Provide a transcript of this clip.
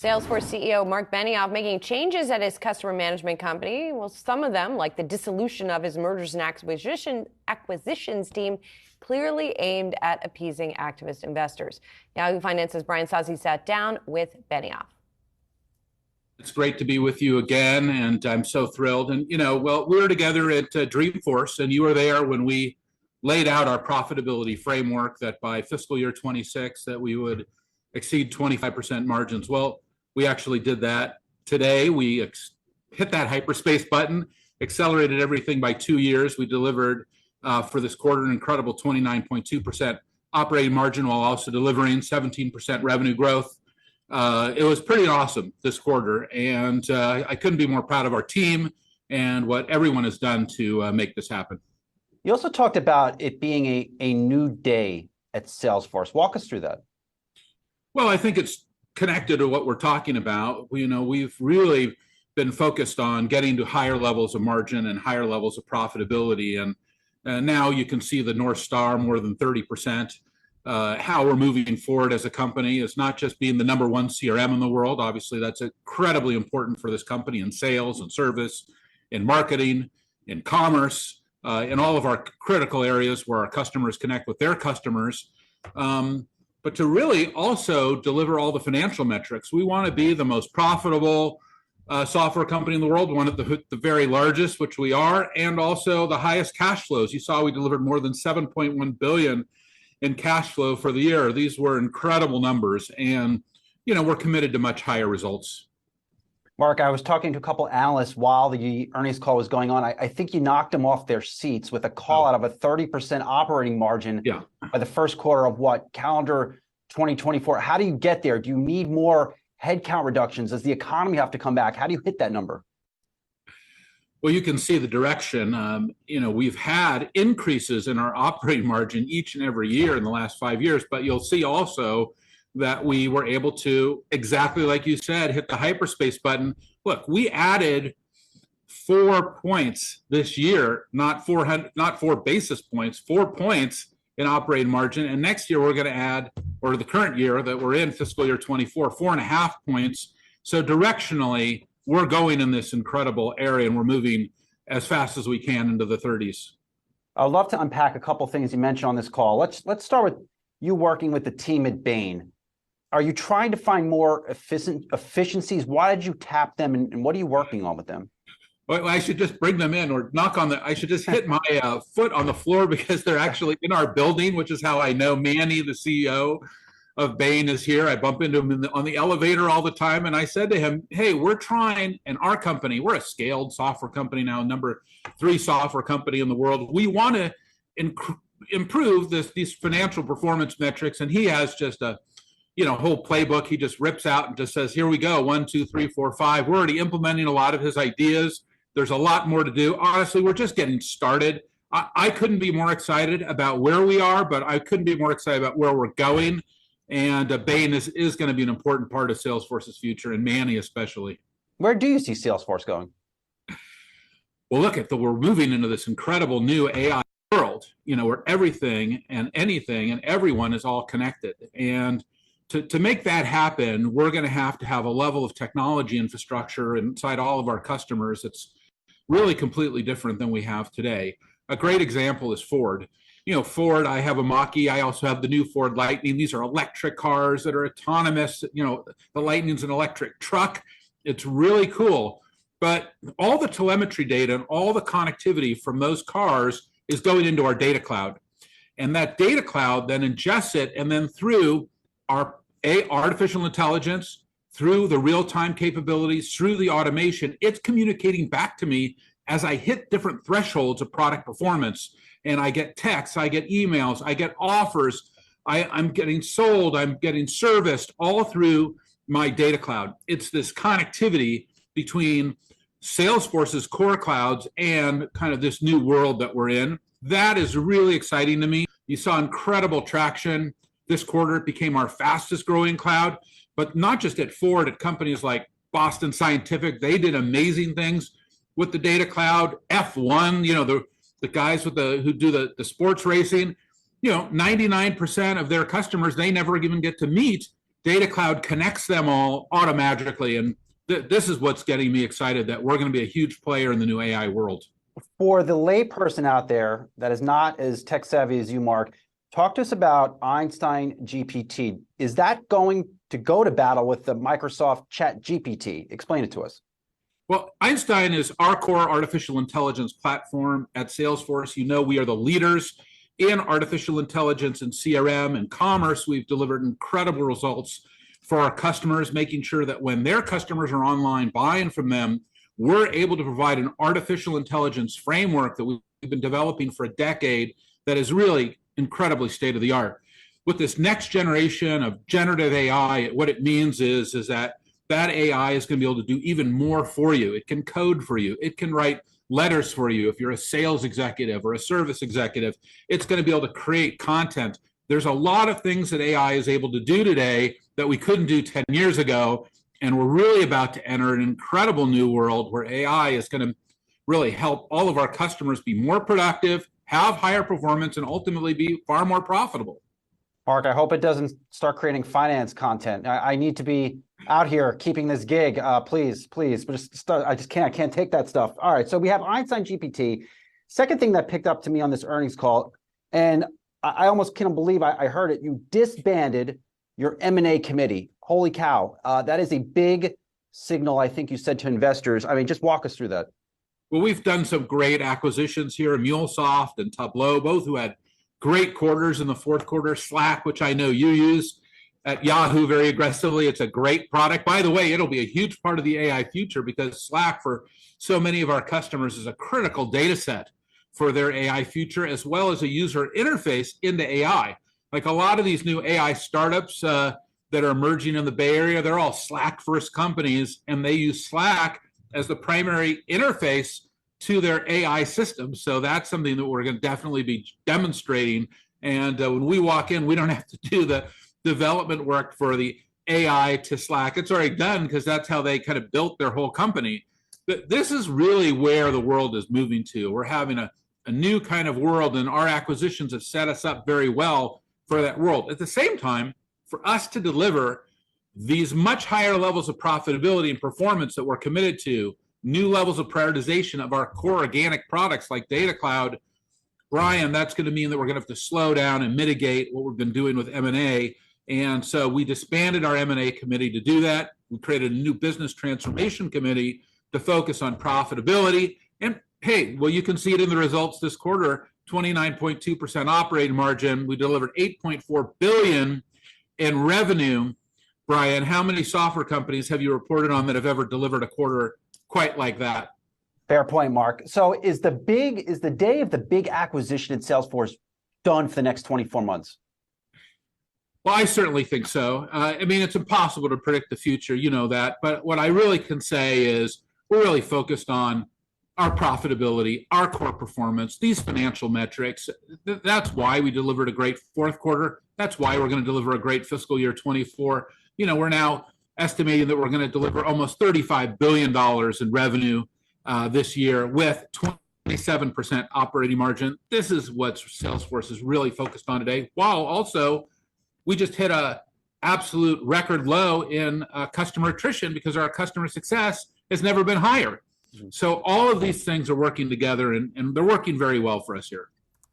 Salesforce CEO Marc Benioff making changes at his customer management company. Well, some of them, like the dissolution of his mergers and acquisitions team, clearly aimed at appeasing activist investors. Yahoo Finance's Brian Sozzi sat down with Benioff. It's great to be with you again, and I'm so thrilled. And, we were together at Dreamforce, and you were there when we laid out our profitability framework that by fiscal year 26 that we would exceed 25% margins. Well, we actually did that today. We hit that hyperspace button, accelerated everything by 2 years. We delivered for this quarter an incredible 29.2% operating margin while also delivering 17% revenue growth. It was pretty awesome this quarter, and I couldn't be more proud of our team and what everyone has done to make this happen. You also talked about it being a new day at Salesforce. Walk us through that. Well, I think it's connected to what we're talking about. We've really been focused on getting to higher levels of margin and higher levels of profitability. And now you can see the North Star more than 30%. How we're moving forward as a company is not just being the number one CRM in the world. Obviously, that's incredibly important for this company in sales and service, in marketing, in commerce, in all of our critical areas where our customers connect with their customers. But to really also deliver all the financial metrics. We want to be the most profitable software company in the world, one of the very largest, which we are, and also the highest cash flows. You saw we delivered more than $7.1 billion in cash flow for the year. These were incredible numbers, and we're committed to much higher results. Mark, I was talking to a couple analysts while the earnings call was going on. I think you knocked them off their seats with a call out of a 30% operating margin by the first quarter of calendar 2024. How do you get there? Do you need more headcount reductions? Does the economy have to come back? How do you hit that number? Well, you can see the direction. We've had increases in our operating margin each and every year in the last 5 years, but you'll see also that we were able to, exactly like you said, hit the hyperspace button. Look, we added 4 points this year, not 4 basis points, 4 points in operating margin. And next year we're going to add, or the current year that we're in, fiscal year 24, 4.5 points. So directionally, we're going in this incredible area, and we're moving as fast as we can into the 30s. I'd love to unpack a couple things you mentioned on this call. Let's start with you working with the team at Bain. Are you trying to find more efficiencies? Why did you tap them, and what are you working on with them? Well, I should just bring them in or I should just hit my foot on the floor because they're actually in our building, which is how I know Manny, the CEO of Bain, is here. I bump into him on the elevator all the time. And I said to him, hey, we're trying, and our company, we're a scaled software company now, number 3 software company in the world. We want to improve these financial performance metrics. And he has just a whole playbook. He just rips out and just says, here we go, 1, 2, 3, 4, 5. We're already implementing a lot of his ideas. There's a lot more to do. Honestly, we're just getting started. I couldn't be more excited about where we are, but I couldn't be more excited about where we're going. And Bain is going to be an important part of Salesforce's future, and Manny especially. Where do you see Salesforce going? Well, we're moving into this incredible new AI world, where everything and anything and everyone is all connected. And to make that happen, we're going to have a level of technology infrastructure inside all of our customers that's really completely different than we have today. A great example is Ford. Ford, I have a Mach-E. I also have the new Ford Lightning. These are electric cars that are autonomous. The Lightning's an electric truck. It's really cool. But all the telemetry data and all the connectivity from those cars is going into our data cloud. And that data cloud then ingests it, and then through our artificial intelligence, through the real-time capabilities, through the automation, it's communicating back to me as I hit different thresholds of product performance. And I get texts, I get emails, I get offers, I'm getting sold, I'm getting serviced, all through my data cloud. It's this connectivity between Salesforce's core clouds and kind of this new world that we're in. That is really exciting to me. You saw incredible traction. This quarter, it became our fastest growing cloud, but not just at Ford, at companies like Boston Scientific. They did amazing things with the data cloud. F1, the guys who do the sports racing, 99% of their customers, they never even get to meet Data Cloud connects them all automatically. And this is what's getting me excited that we're going to be a huge player in the new AI world. For the layperson out there that is not as tech savvy as you, Marc, talk to us about Einstein GPT. Is that going to go to battle with the Microsoft Chat GPT? Explain it to us. Well, Einstein is our core artificial intelligence platform at Salesforce. You know, we are the leaders in artificial intelligence and CRM and commerce. We've delivered incredible results for our customers, making sure that when their customers are online buying from them, we're able to provide an artificial intelligence framework that we've been developing for a decade that is really incredibly state-of-the-art. With this next generation of generative AI, what it means is that AI is going to be able to do even more for you. It can code for you. It can write letters for you. If you're a sales executive or a service executive, it's going to be able to create content. There's a lot of things that AI is able to do today that we couldn't do 10 years ago. And we're really about to enter an incredible new world where AI is going to really help all of our customers be more productive, have higher performance, and ultimately be far more profitable. Marc, I hope it doesn't start creating finance content. I need to be out here keeping this gig, please. But I can't take that stuff. All right, so we have Einstein GPT. Second thing that picked up to me on this earnings call, and I almost can't believe I heard it. You disbanded your M&A committee. Holy cow. That is a big signal, I think you said, to investors. I mean, just walk us through that. Well, we've done some great acquisitions here, MuleSoft and Tableau, both who had great quarters in the fourth quarter. Slack, which I know you use at Yahoo very aggressively. It's a great product. By the way, it'll be a huge part of the AI future because Slack, for so many of our customers, is a critical data set for their AI future, as well as a user interface into AI. Like a lot of these new AI startups that are emerging in the Bay Area, they're all Slack-first companies, and they use Slack as the primary interface to their AI system. So that's something that we're going to definitely be demonstrating. And when we walk in, we don't have to do the development work for the AI to Slack. It's already done because that's how they kind of built their whole company. But this is really where the world is moving to. We're having a new kind of world, and our acquisitions have set us up very well for that world. At the same time, for us to deliver these much higher levels of profitability and performance that we're committed to, new levels of prioritization of our core organic products like Data Cloud, Brian, that's going to mean that we're going to have to slow down and mitigate what we've been doing with M&A. And so we disbanded our M&A committee to do that. We created a new business transformation committee to focus on profitability. And hey, well, you can see it in the results this quarter, 29.2% operating margin. We delivered $8.4 billion in revenue. Brian, how many software companies have you reported on that have ever delivered a quarter quite like that? Fair point, Marc. So is the day of the big acquisition at Salesforce done for the next 24 months? Well, I certainly think so. I mean, it's impossible to predict the future, you know that. But what I really can say is we're really focused on our profitability, our core performance, these financial metrics. That's why we delivered a great fourth quarter. That's why we're going to deliver a great fiscal year 24. You know, we're now estimating that we're going to deliver almost $35 billion in revenue this year with 27% operating margin. This is what Salesforce is really focused on today, while also we just hit a absolute record low in customer attrition because our customer success has never been higher. So all of these things are working together, and they're working very well for us here.